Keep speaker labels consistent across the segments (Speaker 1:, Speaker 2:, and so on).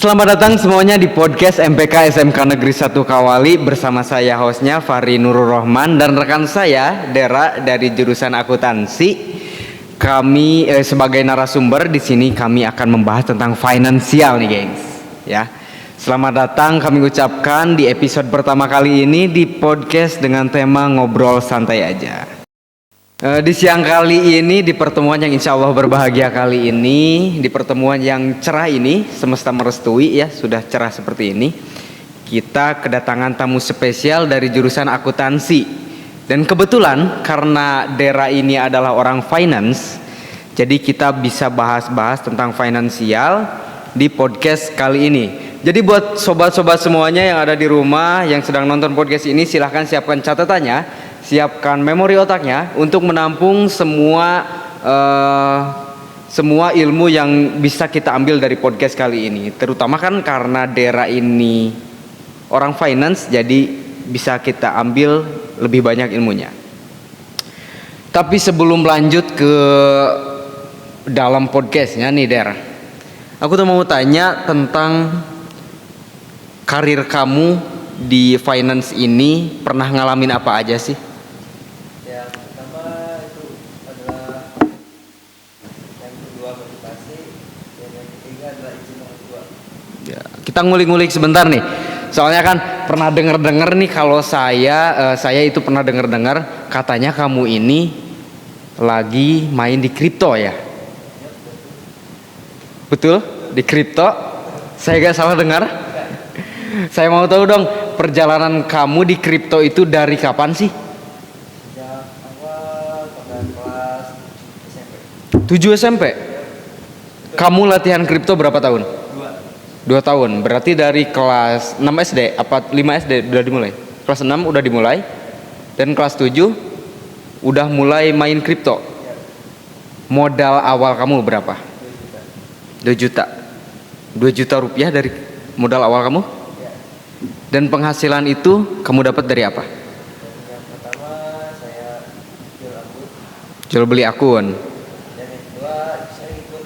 Speaker 1: Selamat datang semuanya di podcast MPK SMK Negeri 1 Kawali bersama saya hostnya Fahri Nurul Rohman dan rekan saya Dera dari jurusan akuntansi. Kami sebagai narasumber di sini kami akan membahas tentang finansial nih, gengs. Ya. Selamat datang kami ucapkan di episode pertama kali ini di podcast dengan tema ngobrol santai aja. Di siang kali ini, di pertemuan yang insya Allah berbahagia kali ini, di pertemuan yang cerah ini, semesta merestui ya, sudah cerah seperti ini, kita kedatangan tamu spesial dari jurusan akuntansi. Dan kebetulan karena Dera ini adalah orang finance, jadi kita bisa bahas-bahas tentang finansial di podcast kali ini. Jadi buat sobat-sobat semuanya yang ada di rumah, yang sedang nonton podcast ini, silahkan siapkan catatannya, siapkan memori otaknya untuk menampung semua ilmu yang bisa kita ambil dari podcast kali ini. Terutama kan karena Dera ini orang finance, jadi bisa kita ambil lebih banyak ilmunya. Tapi sebelum lanjut ke dalam podcastnya nih Dera, aku tuh mau tanya tentang karir kamu di finance ini, pernah ngalamin apa aja sih?
Speaker 2: Yang pertama itu adalah yang kedua motivasi, dan yang ketiga adalah izin orang tua.
Speaker 1: Ya, kita ngulik-ngulik sebentar nih. Soalnya kan pernah denger-denger nih kalau saya itu pernah denger-denger katanya kamu ini lagi main di kripto ya. Betul? Di kripto? Saya gak salah dengar? Saya mau tahu dong, perjalanan kamu di kripto itu dari kapan sih?
Speaker 2: Sejak awal pada kelas SMP.
Speaker 1: 7 SMP? Kamu latihan kripto berapa tahun? 2 tahun, berarti dari kelas 6 SD, apa 5 SD udah dimulai? Kelas 6 udah dimulai, dan kelas 7 udah mulai main kripto. Modal awal kamu berapa? 2 juta. 2 juta rupiah dari modal awal kamu? Dan penghasilan itu kamu dapat dari apa?
Speaker 2: Yang pertama saya jual akun.
Speaker 1: Jual beli akun.
Speaker 2: Dan yang kedua saya ikut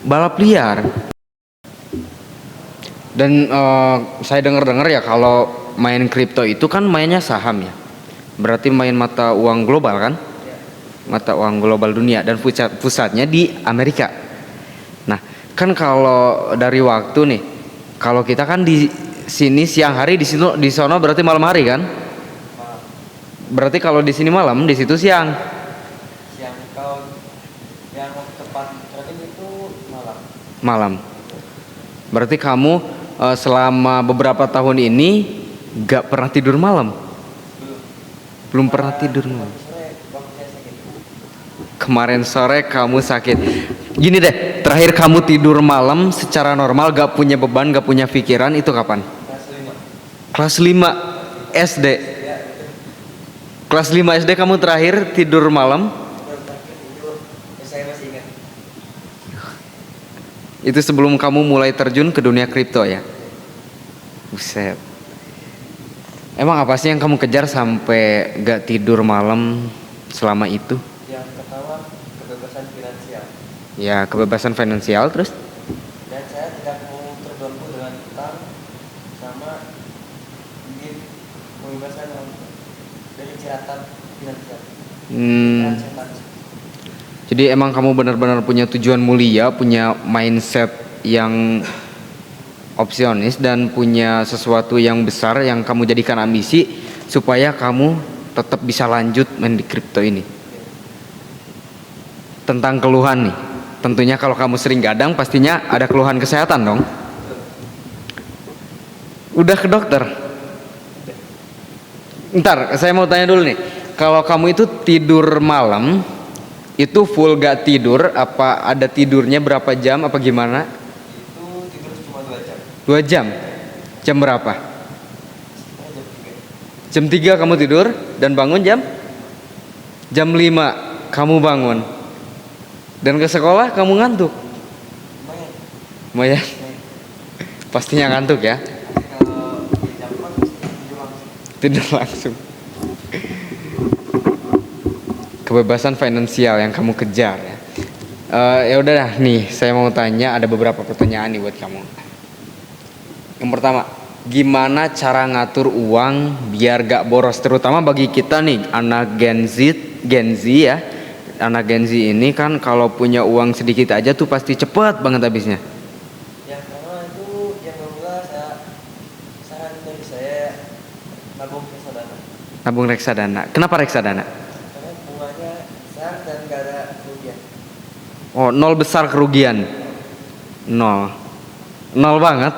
Speaker 1: Balap liar. Dan saya dengar ya kalau main kripto itu kan mainnya saham ya. Berarti main mata uang global kan? Mata uang global dunia, dan pusatnya di Amerika. Nah, kan kalau dari waktu nih, kalau kita kan di sini siang hari, di sono berarti malam hari kan? Berarti kalau di sini malam, di situ siang.
Speaker 2: Siang, kalau yang tepat terakhir itu malam.
Speaker 1: Malam. Berarti kamu selama beberapa tahun ini gak pernah tidur malam? Belum pernah tidur malam.
Speaker 2: Sore waktu saya sakit.
Speaker 1: Kemarin sore kamu sakit. Gini deh, terakhir kamu tidur malam secara normal, gak punya beban, gak punya pikiran, itu kapan?
Speaker 2: Kelas 5.
Speaker 1: Kelas 5 SD. Kelas 5 SD kamu terakhir tidur malam?
Speaker 2: Itu saya masih ingat.
Speaker 1: Itu sebelum kamu mulai terjun ke dunia kripto ya? Buset. Emang apa sih yang kamu kejar sampai gak tidur malam selama itu?
Speaker 2: Yang pertama kebebasan finansial.
Speaker 1: Ya, kebebasan finansial. Terus?
Speaker 2: Dan saya tidak mau terbelenggu dengan utang sama ingin kebebasan dari jeratan finansial.
Speaker 1: Jadi emang kamu benar-benar punya tujuan mulia, punya mindset yang opsionis, dan punya sesuatu yang besar yang kamu jadikan ambisi supaya kamu tetap bisa lanjut main di kripto ini. Tentang keluhan nih, tentunya kalau kamu sering gadang pastinya ada keluhan kesehatan dong. Udah ke dokter? Ntar, saya mau tanya dulu nih, kalau kamu itu tidur malam itu full gak tidur, apa ada tidurnya berapa jam, apa gimana?
Speaker 2: Itu tidur cuma 2 jam.
Speaker 1: 2 jam? Jam berapa?
Speaker 2: Jam 3.
Speaker 1: Jam 3 kamu tidur dan bangun jam 5 kamu bangun. Dan ke sekolah kamu ngantuk? Lumayan. Pastinya ngantuk ya?
Speaker 2: Kalau jam 4
Speaker 1: Tidur langsung. Kebebasan finansial yang kamu kejar ya. Ya udah dah, nih saya mau tanya, ada beberapa pertanyaan nih buat kamu. Yang pertama, gimana cara ngatur uang biar gak boros, terutama bagi kita nih anak Gen Z ya. Anak Gen Z ini kan kalau punya uang sedikit aja tuh pasti cepet banget habisnya.
Speaker 2: Yang pertama itu yang kedua saran dari saya nabung reksadana.
Speaker 1: Nabung reksadana. Kenapa reksadana?
Speaker 2: Karena bunganya besar dan gak ada kerugian.
Speaker 1: Oh, nol besar kerugian. Nol. Nol banget.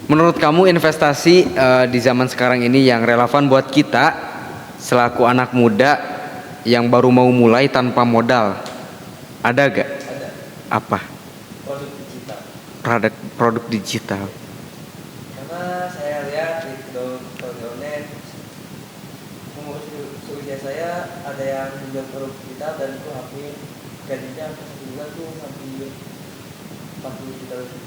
Speaker 1: Menurut kamu investasi di zaman sekarang ini yang relevan buat kita selaku anak muda yang baru mau mulai tanpa modal, ada gak?
Speaker 2: Ada
Speaker 1: Apa?
Speaker 2: produk digital.
Speaker 1: Produk digital.
Speaker 2: Karena saya lihat di online umur seusia saya ada yang menjual produk digital dan itu hampir gajinya satu bulan tuh hampir 40 juta lebih.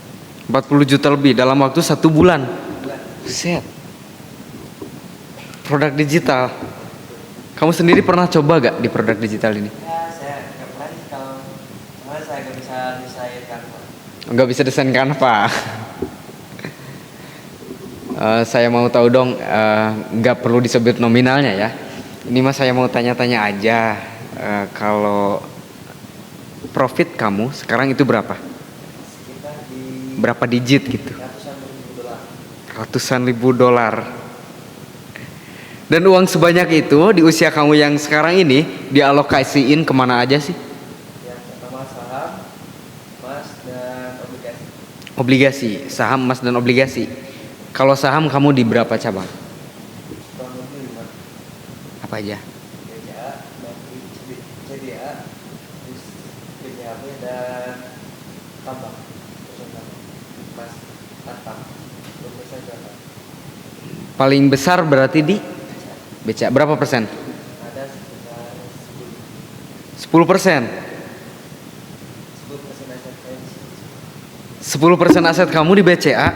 Speaker 1: 40 juta lebih dalam waktu 1 bulan.
Speaker 2: Bulan.
Speaker 1: Set. Produk digital. Kamu sendiri pernah coba gak di produk digital ini?
Speaker 2: Ya saya nggak pernah sih kalau soalnya saya nggak bisa desain Canva.
Speaker 1: Nggak bisa desain Canva. Saya mau tahu dong, nggak perlu disebut nominalnya ya. Ini mas saya mau tanya-tanya aja, kalau profit kamu sekarang itu berapa?
Speaker 2: Sekitar di
Speaker 1: Berapa digit gitu?
Speaker 2: ratusan ribu dolar.
Speaker 1: Ratusan ribu dolar. Dan uang sebanyak itu di usia kamu yang sekarang ini dialokasiin kemana aja sih?
Speaker 2: Yang pertama saham, emas dan obligasi.
Speaker 1: Obligasi, saham, emas dan obligasi. Kalau saham kamu di berapa cabang?
Speaker 2: Kurang lebih 5.
Speaker 1: Apa aja?
Speaker 2: BCA, CDA, terus BCAP dan tambang. Emas, tambang. Pemirsa juga.
Speaker 1: Paling besar berarti di BCA berapa persen?
Speaker 2: Ada sekitar
Speaker 1: 10%.
Speaker 2: 10% aset saya di situ.
Speaker 1: 10% aset kamu di BCA.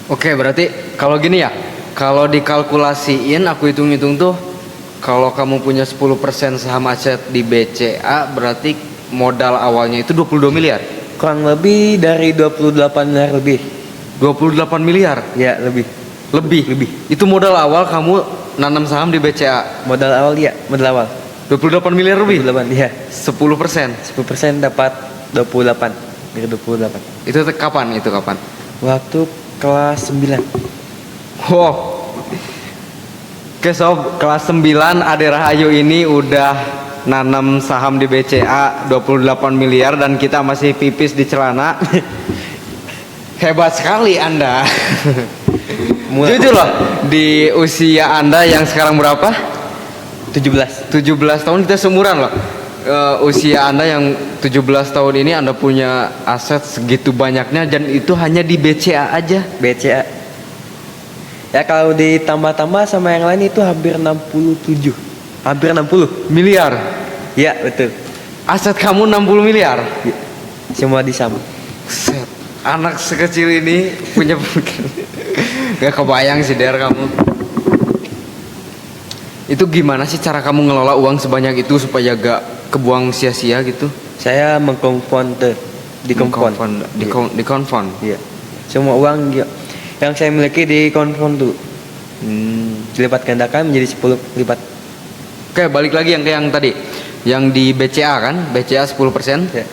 Speaker 1: Oke, berarti kalau gini ya, kalau dikalkulasiin aku hitung-hitung tuh, kalau kamu punya 10% saham aset di BCA berarti modal awalnya itu 22 miliar.
Speaker 2: Kurang lebih dari 28 miliar lebih.
Speaker 1: 28 miliar.
Speaker 2: Ya, lebih.
Speaker 1: Lebih. Itu modal awal kamu nanam saham di BCA.
Speaker 2: Modal awal ya, modal awal.
Speaker 1: 28 miliar lebih.
Speaker 2: 28 ya.
Speaker 1: 10%.
Speaker 2: 10% dapat 28. Dari 28.
Speaker 1: Itu kapan?
Speaker 2: Waktu kelas 9.
Speaker 1: Wow. Oke sob, kelas 9 Ade Rahayu ini udah nanam saham di BCA 28 miliar dan kita masih pipis di celana. Hebat sekali Anda. Jujur loh, di usia Anda yang sekarang berapa?
Speaker 2: 17.
Speaker 1: 17 tahun, kita seumuran loh. Usia Anda yang 17 tahun ini Anda punya aset segitu banyaknya dan itu hanya di BCA aja.
Speaker 2: BCA. Ya kalau ditambah-tambah sama yang lain itu hampir 67. Hampir 60
Speaker 1: Miliar.
Speaker 2: Ya, betul.
Speaker 1: Aset kamu 60 miliar.
Speaker 2: Ya. Semua disama.
Speaker 1: Set. Anak sekecil ini punya gak kebayang sih Der kamu. Itu gimana sih cara kamu ngelola uang sebanyak itu supaya gak kebuang sia-sia gitu?
Speaker 2: Saya mengkonfront di
Speaker 1: konfront.
Speaker 2: Iya. Semua uang yang saya miliki di konfront dulu. Dilipat gandakan menjadi 10 lipat.
Speaker 1: Oke, balik lagi yang tadi. Yang di BCA kan, BCA 10%.
Speaker 2: Ya.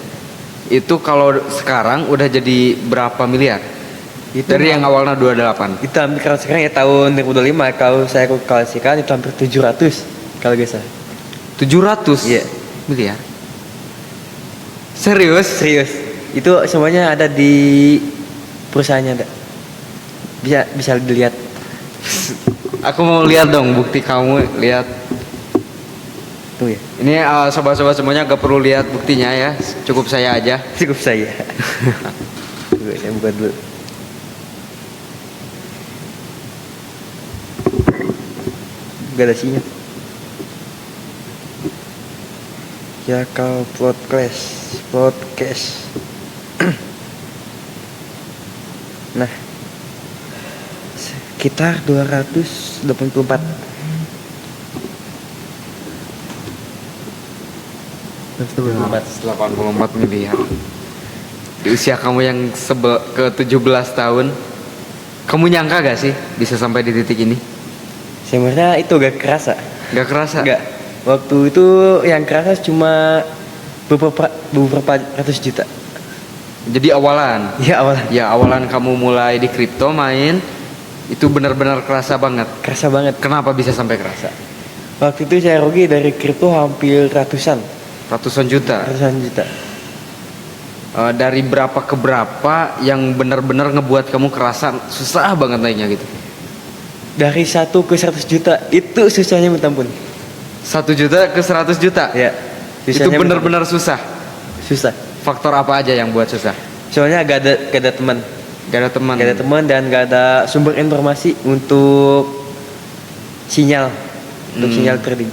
Speaker 1: Itu kalau sekarang udah jadi berapa miliar?
Speaker 2: Itu
Speaker 1: Dari yang awalnya 28.
Speaker 2: Itu hampir kalau sekarang ya tahun 2025 kalau saya kalkulasikan itu hampir 700 kalau gak salah.
Speaker 1: 700
Speaker 2: Iya.
Speaker 1: miliar. Serius?
Speaker 2: Serius. Itu semuanya ada di perusahaannya ada. Bisa dilihat.
Speaker 1: Aku mau lihat dong bukti kamu, lihat.
Speaker 2: Tuh ya.
Speaker 1: Ini sobat-sobat semuanya gak perlu lihat buktinya ya, cukup saya aja.
Speaker 2: Cukup saya. Tunggu, saya buka dulu. Gak ada sinyal. Ya kau podcast. Nah, sekitar 284.
Speaker 1: 84 miliar. Di usia kamu yang ke 17 tahun, kamu nyangka gak sih bisa sampai di titik ini?
Speaker 2: Sebenarnya itu gak kerasa.
Speaker 1: Gak kerasa?
Speaker 2: Gak. Waktu itu yang kerasa cuma beberapa ratus juta.
Speaker 1: Jadi awalan?
Speaker 2: Ya awalan.
Speaker 1: Ya awalan kamu mulai di kripto main, itu benar-benar kerasa banget?
Speaker 2: Kerasa banget.
Speaker 1: Kenapa bisa sampai kerasa?
Speaker 2: Waktu itu saya rugi dari kripto hampir ratusan juta.
Speaker 1: Dari berapa ke berapa yang benar-benar ngebuat kamu kerasa susah banget naiknya gitu?
Speaker 2: Dari 1 ke 100 juta itu susahnya minta ampun.
Speaker 1: 1 juta ke 100 juta?
Speaker 2: Ya.
Speaker 1: Itu benar-benar susah?
Speaker 2: Susah.
Speaker 1: Faktor apa aja yang buat susah?
Speaker 2: Soalnya gak ada teman.
Speaker 1: Gak ada teman.
Speaker 2: Gak ada teman dan gak ada sumber informasi untuk sinyal trading.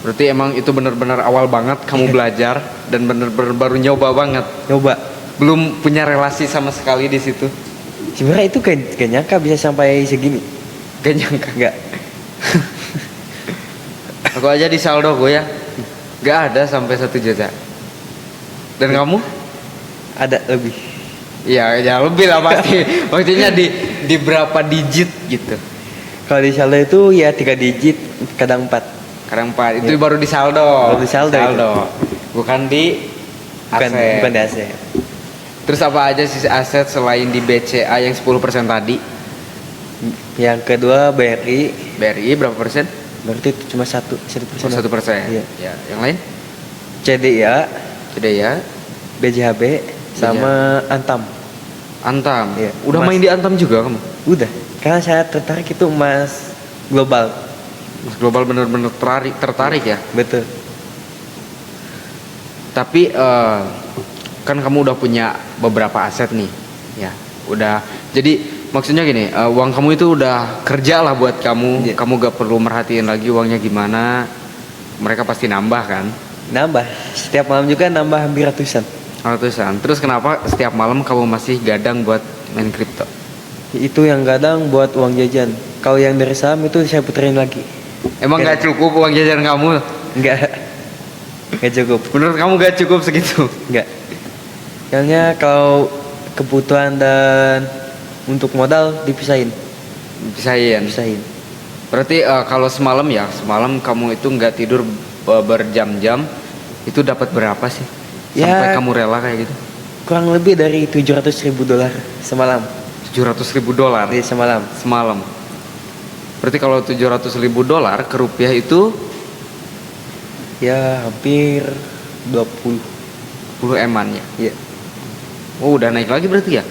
Speaker 1: Berarti emang itu benar-benar awal banget kamu belajar dan benar-benar baru nyoba banget.
Speaker 2: Nyoba.
Speaker 1: Belum punya relasi sama sekali di situ.
Speaker 2: Sebenarnya itu gak nyangka bisa sampai segini.
Speaker 1: Gak nyangka.
Speaker 2: Gak.
Speaker 1: Aku aja di saldo gue ya, gak ada sampai 1 juta. Dan kamu?
Speaker 2: Ada lebih.
Speaker 1: Ya lebih lah pasti. Maksudnya di berapa digit gitu?
Speaker 2: Kalau di saldo itu ya 3 digit, kadang 4.
Speaker 1: Kadang 4. Itu
Speaker 2: Ya.
Speaker 1: Baru di saldo.
Speaker 2: Baru di saldo.
Speaker 1: Bukan di aset.
Speaker 2: Bukan di aset.
Speaker 1: Terus apa aja sih aset selain di BCA yang 10% tadi?
Speaker 2: Yang kedua BRI.
Speaker 1: BRI berapa persen?
Speaker 2: Berarti itu cuma 1%.
Speaker 1: 1%.
Speaker 2: Iya.
Speaker 1: Ya, yang lain?
Speaker 2: CDIA,
Speaker 1: ya.
Speaker 2: BJHB, sama Antam.
Speaker 1: Antam.
Speaker 2: Iya.
Speaker 1: Udah
Speaker 2: Emas.
Speaker 1: main di Antam juga kamu?
Speaker 2: Udah. Karena saya tertarik itu emas global.
Speaker 1: Mas Global bener-bener tertarik ya.
Speaker 2: Betul.
Speaker 1: Tapi kan kamu udah punya beberapa aset nih, ya. Udah. Jadi maksudnya gini, uang kamu itu udah kerja lah buat kamu.
Speaker 2: Yeah.
Speaker 1: Kamu gak perlu merhatiin lagi uangnya gimana. Mereka pasti nambah kan?
Speaker 2: Nambah. Setiap malam juga nambah hampir ratusan.
Speaker 1: Terus kenapa setiap malam kamu masih gadang buat main kripto?
Speaker 2: Itu yang kadang buat uang jajan. Kalau yang dari saham itu saya puterin lagi.
Speaker 1: Emang gak cukup uang jajan kamu?
Speaker 2: Enggak cukup.
Speaker 1: Menurut kamu gak cukup segitu?
Speaker 2: Enggak. Soalnya kalau kebutuhan dan untuk modal dipisahin.
Speaker 1: Berarti kalau semalam kamu itu nggak tidur berjam-jam, itu dapat berapa sih? Sampai kamu rela kayak gitu?
Speaker 2: Kurang lebih dari $700.000 semalam.
Speaker 1: $700.000?
Speaker 2: Iya,
Speaker 1: semalam. Berarti kalau $700.000 ke rupiah itu
Speaker 2: ya hampir 20
Speaker 1: eman ya?
Speaker 2: Iya.
Speaker 1: Oh, udah naik lagi berarti ya?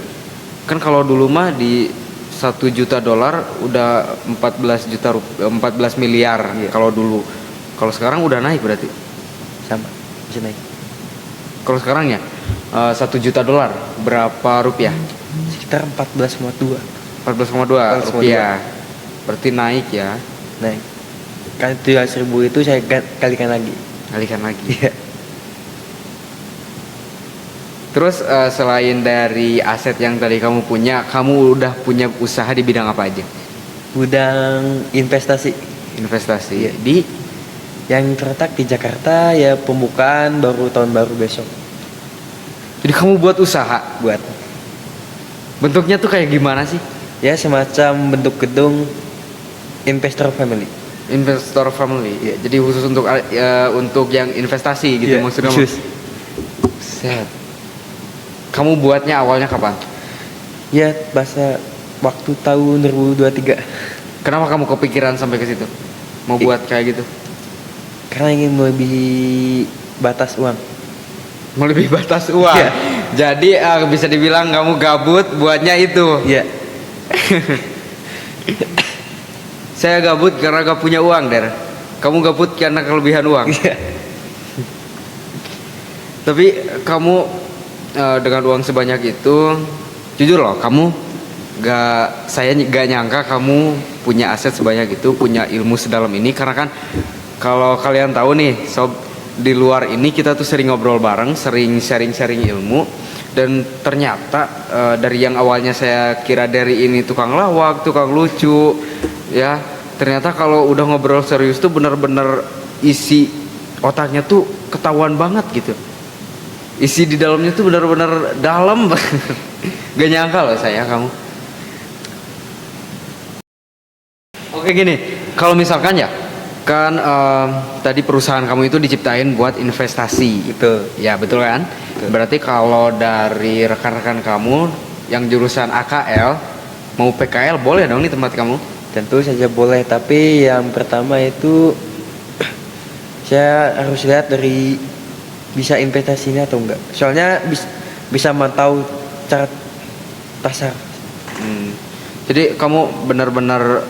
Speaker 1: Kan kalau dulu mah di $1 juta udah 14 miliar. Iya. Kalau dulu. Kalau sekarang udah naik berarti?
Speaker 2: Sama, bisa naik.
Speaker 1: Kalau sekarang ya $1 juta berapa rupiah?
Speaker 2: Sekitar 14,2
Speaker 1: rupiah. Berarti naik ya?
Speaker 2: Naik. Kan 700.000 itu saya kalikan lagi.
Speaker 1: Iya. Terus selain dari aset yang tadi kamu punya, kamu udah punya usaha di bidang apa aja?
Speaker 2: Bidang investasi.
Speaker 1: Iya.
Speaker 2: Di yang terletak di Jakarta, ya pembukaan baru tahun baru besok.
Speaker 1: Jadi kamu buat usaha?
Speaker 2: Buat.
Speaker 1: Bentuknya tuh kayak gimana sih?
Speaker 2: Ya semacam bentuk gedung investor family.
Speaker 1: Ya, jadi khusus untuk yang investasi gitu, maksudnya?
Speaker 2: Khusus.
Speaker 1: Set. Kamu buatnya awalnya kapan?
Speaker 2: Ya bahasa waktu tahun 2023.
Speaker 1: Kenapa kamu kepikiran sampai ke situ? Mau buat kayak gitu?
Speaker 2: Karena ingin melebihi batas uang.
Speaker 1: Melebihi batas uang.
Speaker 2: Ya.
Speaker 1: Jadi bisa dibilang kamu gabut buatnya itu.
Speaker 2: Iya.
Speaker 1: Saya gabut karena gak punya uang, Der. Kamu gabut karena kelebihan uang.
Speaker 2: Iya.
Speaker 1: Tapi kamu dengan uang sebanyak itu, jujur loh, saya gak nyangka kamu punya aset sebanyak itu, punya ilmu sedalam ini. Karena kan kalau kalian tahu nih, sob, di luar ini kita tuh sering ngobrol bareng, sering sharing ilmu. Dan ternyata dari yang awalnya saya kira dari ini tukang lawak, tukang lucu, ya ternyata kalau udah ngobrol serius tuh bener-bener isi otaknya tuh ketahuan banget gitu. Isi di dalamnya tuh benar-benar dalam banget. Gak nyangka loh saya kamu. Oke gini, kalau misalkan ya kan tadi perusahaan kamu itu diciptain buat investasi.
Speaker 2: Betul.
Speaker 1: Ya betul kan?
Speaker 2: Betul.
Speaker 1: Berarti kalau dari rekan-rekan kamu yang jurusan AKL mau PKL boleh dong di tempat kamu?
Speaker 2: Tentu saja boleh, tapi yang pertama itu saya harus lihat dari bisa investasinya atau enggak. Soalnya bisa mantau cara pasar.
Speaker 1: Jadi kamu benar-benar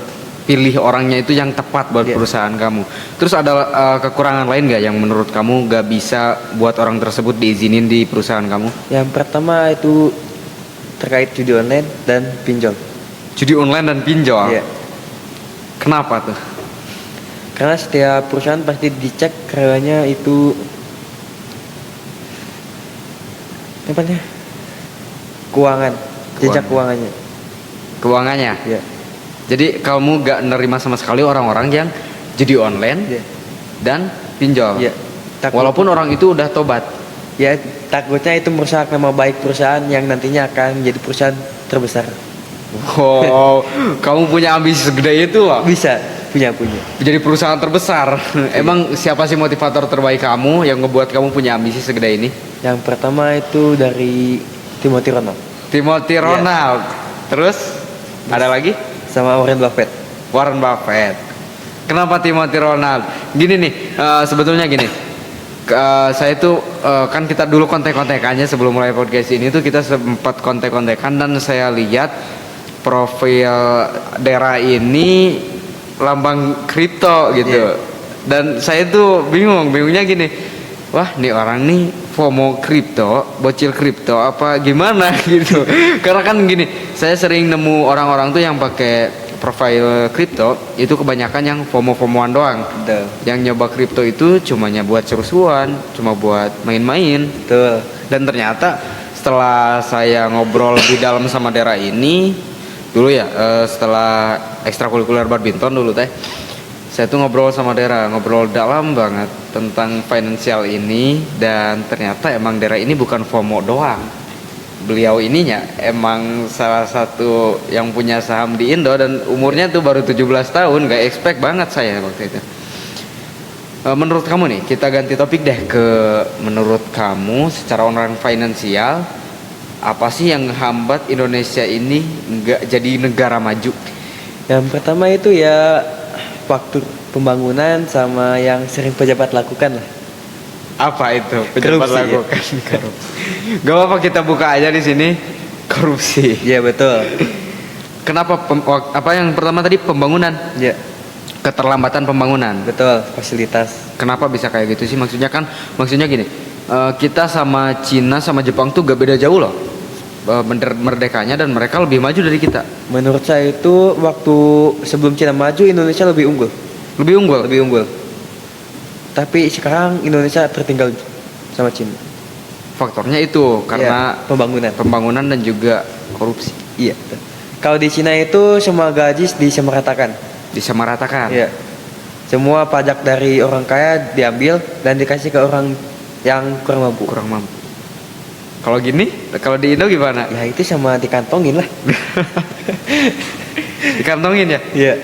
Speaker 1: pilih orangnya itu yang tepat buat perusahaan kamu. Terus ada kekurangan lain nggak yang menurut kamu nggak bisa buat orang tersebut diizinin di perusahaan kamu?
Speaker 2: Yang pertama itu terkait judi online dan pinjol.
Speaker 1: Judi online dan pinjol?
Speaker 2: Iya.
Speaker 1: Kenapa tuh?
Speaker 2: Karena setiap perusahaan pasti dicek karyawannya itu apanya? Jejak keuangannya.
Speaker 1: Keuangannya?
Speaker 2: Iya.
Speaker 1: Jadi kamu gak nerima sama sekali orang-orang yang judi online dan pinjol.
Speaker 2: Iya.
Speaker 1: Walaupun orang itu udah tobat.
Speaker 2: Ya takutnya itu merusak nama baik perusahaan yang nantinya akan menjadi perusahaan terbesar.
Speaker 1: Wow, kamu punya ambisi segede itu loh.
Speaker 2: Bisa, punya.
Speaker 1: Jadi perusahaan terbesar. Emang siapa sih motivator terbaik kamu yang ngebuat kamu punya ambisi segede ini?
Speaker 2: Yang pertama itu dari Timothy Ronald.
Speaker 1: Timothy Ronald. Terus ada lagi?
Speaker 2: Sama Warren Buffett.
Speaker 1: Warren Buffett. Kenapa Timothy Ronald? Gini nih, sebetulnya gini. Saya tuh kan kita dulu kontek-kontekannya sebelum mulai podcast ini tuh kita sempat kontek-kontekan dan saya lihat profil Dera ini lambang kripto gitu. Dan saya tuh bingungnya gini. Wah, nih orang nih FOMO kripto, bocil kripto apa gimana gitu. Karena kan gini, saya sering nemu orang-orang tuh yang pakai profil kripto itu kebanyakan yang FOMO-FOMOan doang.
Speaker 2: Betul.
Speaker 1: Yang nyoba kripto itu cumanya buat seru-seruan, cuma buat main-main.
Speaker 2: Betul.
Speaker 1: Dan ternyata setelah saya ngobrol lebih dalam sama Dera ini dulu ya, setelah ekstrakurikuler badminton dulu teh, saya tuh ngobrol sama Dera, ngobrol dalam banget tentang finansial ini. Dan ternyata emang Dera ini bukan FOMO doang. Beliau ininya emang salah satu yang punya saham di Indo dan umurnya tuh baru 17 tahun. Gak expect banget saya waktu itu. Menurut kamu nih, kita ganti topik deh ke menurut kamu secara orang finansial, apa sih yang hambat Indonesia ini nggak jadi negara maju?
Speaker 2: Yang pertama itu ya faktor pembangunan sama yang sering pejabat lakukan lah.
Speaker 1: Apa itu pejabat
Speaker 2: Korupsi,
Speaker 1: lakukan? Gak apa-apa, kita buka aja di sini. Korupsi.
Speaker 2: Iya betul.
Speaker 1: Kenapa? Apa yang pertama tadi pembangunan?
Speaker 2: Iya.
Speaker 1: Keterlambatan pembangunan.
Speaker 2: Betul, fasilitas.
Speaker 1: Kenapa bisa kayak gitu sih? Maksudnya gini. Kita sama Cina sama Jepang tuh gak beda jauh loh. Merdekanya dan mereka lebih maju dari kita.
Speaker 2: Menurut saya itu waktu sebelum Cina maju Indonesia lebih unggul. Lebih unggul. Tapi sekarang Indonesia tertinggal sama Cina.
Speaker 1: Faktornya itu karena pembangunan dan juga korupsi.
Speaker 2: Iya. Kalau di Cina itu semua gaji disamaratakan.
Speaker 1: Iya.
Speaker 2: Semua pajak dari orang kaya diambil dan dikasih ke orang yang kurang mampu.
Speaker 1: Kalau di Indo gimana?
Speaker 2: Ya itu sama dikantongin lah.
Speaker 1: Dikantongin ya?
Speaker 2: Iya.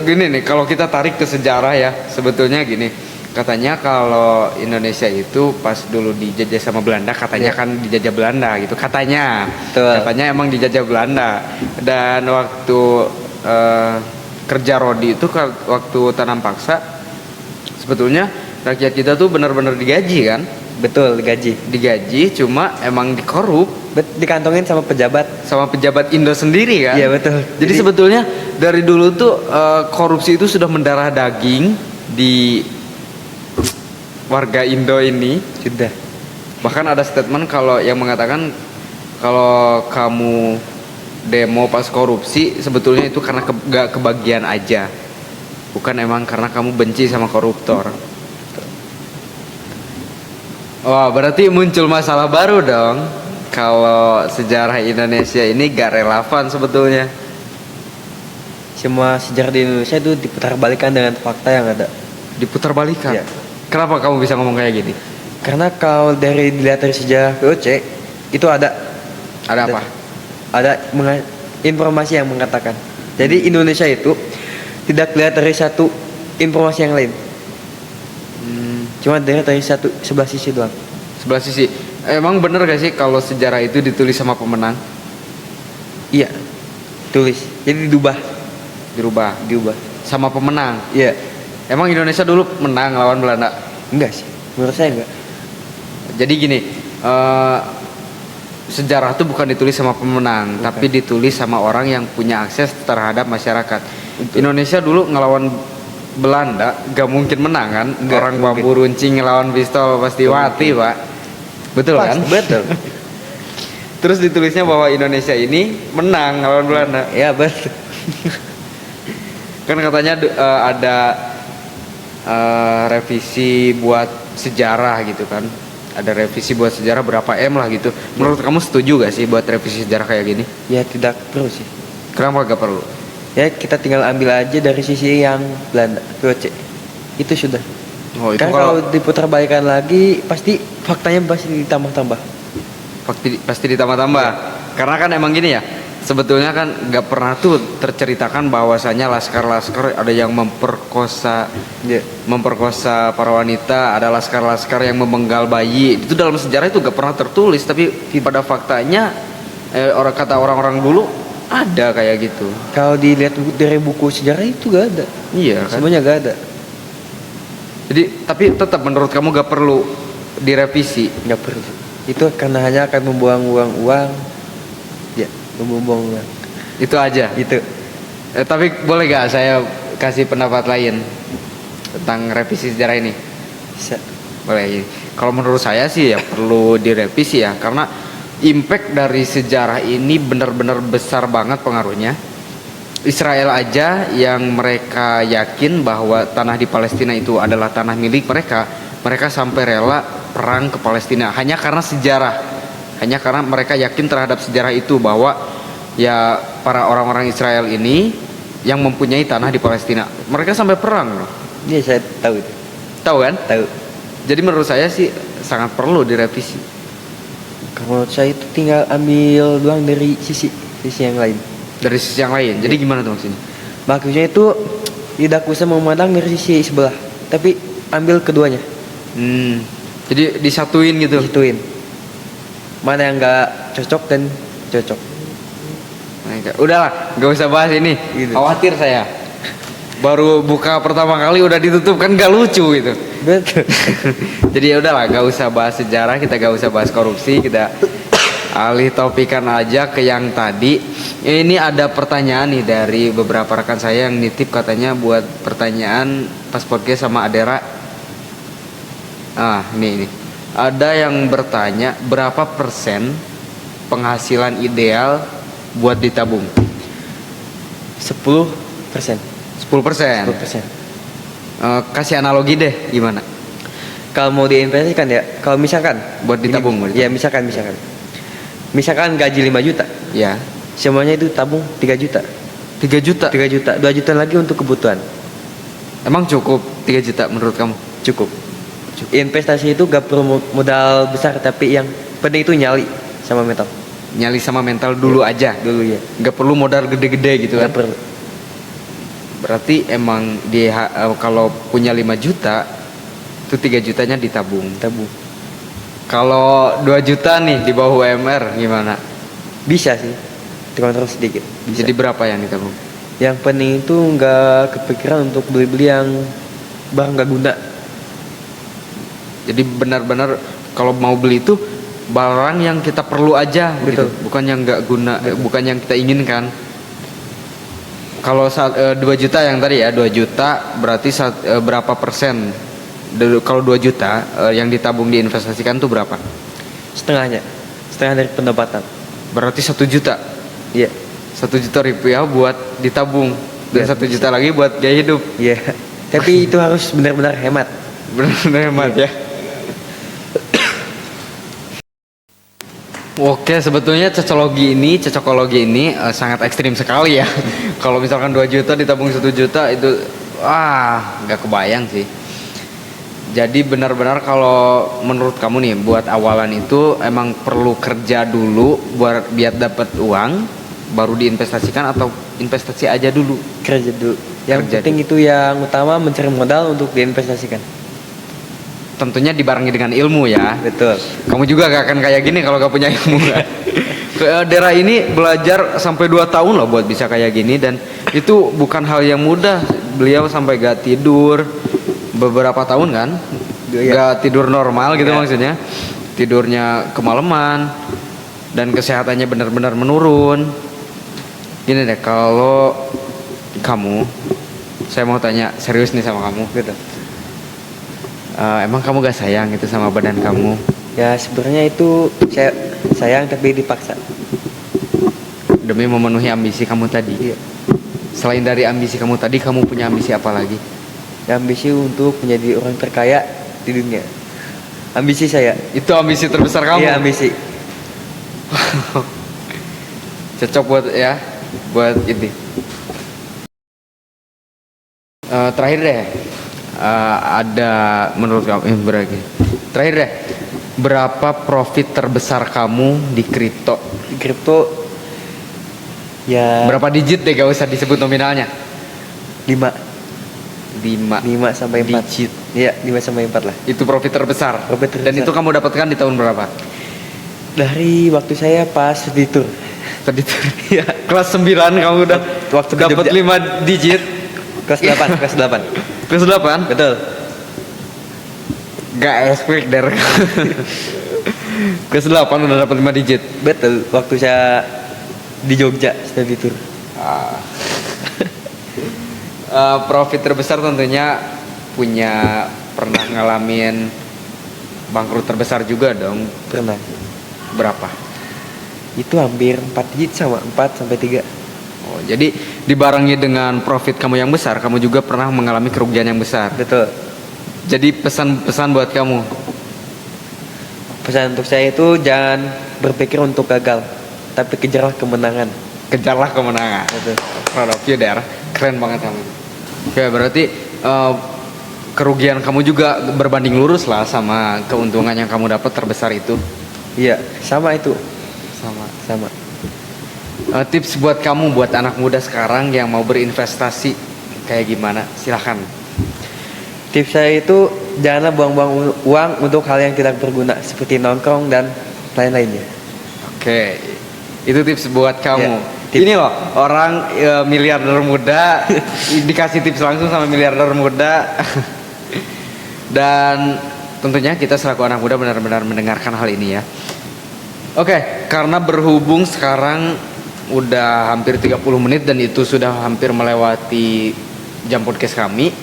Speaker 1: Gini nih, kalau kita tarik ke sejarah ya, sebetulnya gini, katanya kalau Indonesia itu pas dulu dijajah sama Belanda, katanya kan dijajah Belanda gitu, katanya.
Speaker 2: Betul.
Speaker 1: Katanya emang dijajah Belanda. Dan waktu kerja rodi itu waktu tanam paksa, sebetulnya rakyat kita tuh benar-benar digaji kan?
Speaker 2: Betul,
Speaker 1: digaji cuma emang dikorup,
Speaker 2: dikantongin sama pejabat
Speaker 1: Indo sendiri kan.
Speaker 2: Iya betul.
Speaker 1: Jadi sebetulnya dari dulu tuh korupsi itu sudah mendarah daging di warga Indo ini.
Speaker 2: Sudah.
Speaker 1: Bahkan ada statement kalau yang mengatakan kalau kamu demo pas korupsi sebetulnya itu karena gak kebagian aja, bukan emang karena kamu benci sama koruptor. Wah, berarti muncul masalah baru dong. Kalau sejarah Indonesia ini gak relevan sebetulnya.
Speaker 2: Semua sejarah di Indonesia itu diputar balikan dengan fakta yang ada.
Speaker 1: Diputar balikan?
Speaker 2: Ya.
Speaker 1: Kenapa kamu bisa ngomong kayak gini?
Speaker 2: Karena kalau dilihat dari sejarah VOC itu ada
Speaker 1: Ada apa?
Speaker 2: informasi yang mengatakan. Jadi Indonesia itu tidak dilihat dari satu informasi yang lain. Cuma dilihat dari sebelah sisi doang.
Speaker 1: Sebelah sisi. Emang bener gak sih kalau sejarah itu ditulis sama pemenang?
Speaker 2: Iya. Tulis. Jadi
Speaker 1: Dirubah
Speaker 2: diubah.
Speaker 1: sama pemenang.
Speaker 2: Iya.
Speaker 1: Emang Indonesia dulu menang lawan Belanda?
Speaker 2: Enggak sih. Menurut saya enggak.
Speaker 1: Jadi gini, sejarah itu bukan ditulis sama pemenang, tapi ditulis sama orang yang punya akses terhadap masyarakat. Indonesia dulu ngelawan Belanda gak mungkin menang kan?
Speaker 2: Nggak
Speaker 1: Orang
Speaker 2: mungkin.
Speaker 1: bambu runcing ngelawan pistol pasti mati, Pak. Betul kan?
Speaker 2: Betul.
Speaker 1: Terus ditulisnya bahwa Indonesia ini menang ngelawan Belanda.
Speaker 2: Ya betul.
Speaker 1: Kan katanya ada revisi buat sejarah gitu kan. Ada revisi buat sejarah berapa M lah gitu. Menurut kamu setuju gak sih buat revisi sejarah kayak gini?
Speaker 2: Ya tidak perlu sih.
Speaker 1: Kenapa gak perlu?
Speaker 2: Ya kita tinggal ambil aja dari sisi yang Belanda VOC. Itu sudah.
Speaker 1: Oh, itu
Speaker 2: Kan kalau diputar balikan lagi pasti faktanya pasti ditambah-tambah.
Speaker 1: pasti ditambah-tambah. Karena kan emang gini ya. Sebetulnya kan nggak pernah tuh terceritakan bahwasanya laskar-laskar ada yang memperkosa para wanita, ada laskar-laskar yang memenggal bayi. Itu dalam sejarah itu nggak pernah tertulis, tapi pada faktanya orang-orang dulu ada kayak gitu.
Speaker 2: Kalau dilihat dari buku sejarah itu gak ada.
Speaker 1: Iya kan?
Speaker 2: Semuanya gak ada.
Speaker 1: Jadi tapi tetap menurut kamu gak perlu direvisi?
Speaker 2: Gak perlu. Itu karena hanya akan membuang-buang uang. Ya, membuang uang.
Speaker 1: Itu aja.
Speaker 2: Gitu.
Speaker 1: Tapi boleh gak saya kasih pendapat lain tentang revisi sejarah ini?
Speaker 2: Bisa.
Speaker 1: Boleh. Kalau menurut saya sih ya perlu direvisi ya, karena impact dari sejarah ini benar-benar besar banget pengaruhnya. Israel aja yang mereka yakin bahwa tanah di Palestina itu adalah tanah milik mereka, mereka sampai rela perang ke Palestina hanya karena sejarah, hanya karena mereka yakin terhadap sejarah itu bahwa ya para orang-orang Israel ini yang mempunyai tanah di Palestina, mereka sampai perang loh.
Speaker 2: Iya, saya tahu itu.
Speaker 1: Tahu kan?
Speaker 2: Tahu.
Speaker 1: Jadi menurut saya sih sangat perlu direvisi.
Speaker 2: Kalau saya itu tinggal ambil doang dari sisi yang lain.
Speaker 1: Dari sisi yang lain. Jadi gimana tuh maksudnya?
Speaker 2: Maksudnya itu tidak usah memandang dari sisi sebelah, tapi ambil keduanya.
Speaker 1: Jadi disatuin gitu.
Speaker 2: Disituin. Mana yang nggak cocok dan cocok.
Speaker 1: Udahlah, nggak usah bahas ini.
Speaker 2: Gitu.
Speaker 1: Khawatir saya. Baru buka pertama kali udah ditutup kan gak lucu gitu.
Speaker 2: Betul.
Speaker 1: Jadi ya udahlah, gak usah bahas sejarah, kita gak usah bahas korupsi, kita alih topikan aja ke yang tadi. Ini ada pertanyaan nih dari beberapa rekan saya yang nitip katanya buat pertanyaan pas podcast sama Adera. Ini. Ada yang bertanya berapa persen penghasilan ideal buat ditabung?
Speaker 2: 10%.
Speaker 1: 10%.
Speaker 2: 10%.
Speaker 1: Kasih analogi deh gimana?
Speaker 2: Kalau mau diinvestasikan ya, kalau misalkan
Speaker 1: Buat ditabung,
Speaker 2: ini, ya misalkan gaji 5 juta,
Speaker 1: Ya.
Speaker 2: semuanya itu tabung 3 juta.
Speaker 1: 3 juta.
Speaker 2: 3 juta, 2 juta lagi untuk kebutuhan.
Speaker 1: Emang cukup 3 juta menurut kamu?
Speaker 2: Cukup. Investasi itu gak perlu modal besar, tapi yang penting itu nyali sama mental.
Speaker 1: Nyali sama mental dulu aja.
Speaker 2: Dulu ya.
Speaker 1: Gak perlu modal gede-gede gitu kan?
Speaker 2: Gak perlu.
Speaker 1: Berarti emang dia kalau punya 5 juta itu 3 jutanya ditabung.
Speaker 2: Tabung.
Speaker 1: Kalau 2 juta nih di bawah UMR gimana?
Speaker 2: Bisa sih. Dikontrol sedikit. Bisa.
Speaker 1: Jadi berapa yang ditabung?
Speaker 2: Yang penting itu nggak kepikiran untuk beli-beli yang barang nggak guna.
Speaker 1: Jadi benar-benar kalau mau beli itu barang yang kita perlu aja gitu,
Speaker 2: Betul.
Speaker 1: bukan yang nggak guna, bukan yang kita inginkan. Kalau 2 juta yang tadi ya 2 juta berarti berapa persen? Kalau 2 juta yang ditabung diinvestasikan tuh berapa?
Speaker 2: Setengah dari pendapatan.
Speaker 1: Berarti 1 juta.
Speaker 2: Iya.
Speaker 1: 1 juta rupiah buat ditabung dan
Speaker 2: Ya,
Speaker 1: 1 juta lagi buat gaya hidup.
Speaker 2: Iya. Tapi itu harus benar-benar hemat.
Speaker 1: Benar-benar hemat ya. Oke, sebetulnya cocokologi ini sangat ekstrim sekali ya. Kalau misalkan 2 juta ditabung 1 juta itu nggak kebayang sih. Jadi benar-benar kalau menurut kamu nih buat awalan itu emang perlu kerja dulu buat biar dapat uang baru diinvestasikan atau investasi aja dulu?
Speaker 2: Kerja dulu. Yang
Speaker 1: Kerja
Speaker 2: penting itu yang utama mencari modal untuk diinvestasikan.
Speaker 1: Tentunya dibarengi dengan ilmu ya.
Speaker 2: Betul.
Speaker 1: Kamu juga gak akan kayak gini kalau gak punya ilmu kan? Dera ini belajar sampai 2 tahun loh buat bisa kayak gini, dan itu bukan hal yang mudah. Beliau sampai gak tidur beberapa tahun kan,
Speaker 2: Iya.
Speaker 1: gak tidur normal gitu
Speaker 2: Iya.
Speaker 1: maksudnya, tidurnya kemalaman dan kesehatannya benar-benar menurun. Gini deh, kalau kamu, saya mau tanya serius nih sama kamu gitu. Emang kamu gak sayang gitu sama badan kamu?
Speaker 2: Ya sebenarnya itu saya sayang tapi dipaksa.
Speaker 1: Demi memenuhi ambisi kamu tadi.
Speaker 2: Iya.
Speaker 1: Selain dari ambisi kamu tadi, kamu punya ambisi apa lagi?
Speaker 2: Ambisi untuk menjadi orang terkaya di dunia. Ambisi saya.
Speaker 1: Itu ambisi terbesar kamu?
Speaker 2: Iya, ambisi.
Speaker 1: Cocok buat ya, buat ini. Terakhir deh, ada menurut kamu berarti. Terakhir deh, berapa profit terbesar kamu di kripto?
Speaker 2: Di kripto ya
Speaker 1: Berapa digit deh, gak usah disebut nominalnya.
Speaker 2: 5
Speaker 1: 5
Speaker 2: sampai 4.
Speaker 1: digit.
Speaker 2: Iya, 5 sampai 4 lah.
Speaker 1: Itu profit terbesar.
Speaker 2: Profit terbesar.
Speaker 1: Dan itu kamu dapatkan di tahun berapa?
Speaker 2: Dari waktu saya pas di tour.
Speaker 1: Tadi tuh ya, kelas 9 kamu udah
Speaker 2: Waktu ke
Speaker 1: dapat
Speaker 2: Jogja.
Speaker 1: 5 digit.
Speaker 2: Kelas 8, kelas 8.
Speaker 1: Kelas 8?
Speaker 2: Betul.
Speaker 1: Gak expect dari kelas 8 udah dapat 5 digit.
Speaker 2: Betul, waktu saya di Jogja study tour.
Speaker 1: Profit terbesar tentunya punya pernah ngalamin bangkrut terbesar juga dong.
Speaker 2: Pernah.
Speaker 1: Berapa?
Speaker 2: Itu hampir 4 digit sama 4 sampai 3.
Speaker 1: Oh, jadi dibarengi dengan profit kamu yang besar, kamu juga pernah mengalami kerugian yang besar.
Speaker 2: Betul.
Speaker 1: Jadi pesan-pesan buat kamu.
Speaker 2: Pesan untuk saya itu jangan berpikir untuk gagal, tapi kejarlah kemenangan.
Speaker 1: Kejarlah kemenangan.
Speaker 2: Betul.
Speaker 1: Proud of you, Der. Keren banget kamu. Oke, berarti kerugian kamu juga berbanding lurus lah sama keuntungan yang kamu dapat terbesar itu.
Speaker 2: Iya, sama itu.
Speaker 1: Sama. Tips buat kamu, buat anak muda sekarang yang mau berinvestasi kayak gimana? Silahkan.
Speaker 2: Tips saya itu janganlah buang-buang uang untuk hal yang tidak berguna seperti nongkrong dan lain-lainnya.
Speaker 1: Oke, itu tips buat kamu.
Speaker 2: Ya, tips.
Speaker 1: Ini loh orang miliarder muda dikasih tips langsung sama miliarder muda. Dan tentunya kita selaku anak muda benar-benar mendengarkan hal ini ya. Oke, karena berhubung sekarang udah hampir 30 menit dan itu sudah hampir melewati jam podcast kami.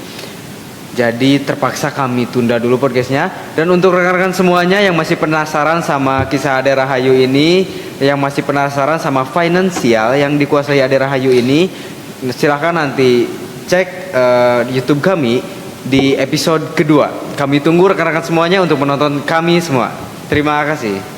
Speaker 1: Jadi terpaksa kami tunda dulu podcastnya. Dan untuk rekan-rekan semuanya yang masih penasaran sama kisah Ade Rahayu ini, yang masih penasaran sama finansial yang dikuasai Ade Rahayu ini, silahkan nanti cek YouTube kami di episode kedua. Kami tunggu rekan-rekan semuanya untuk menonton kami semua. Terima kasih.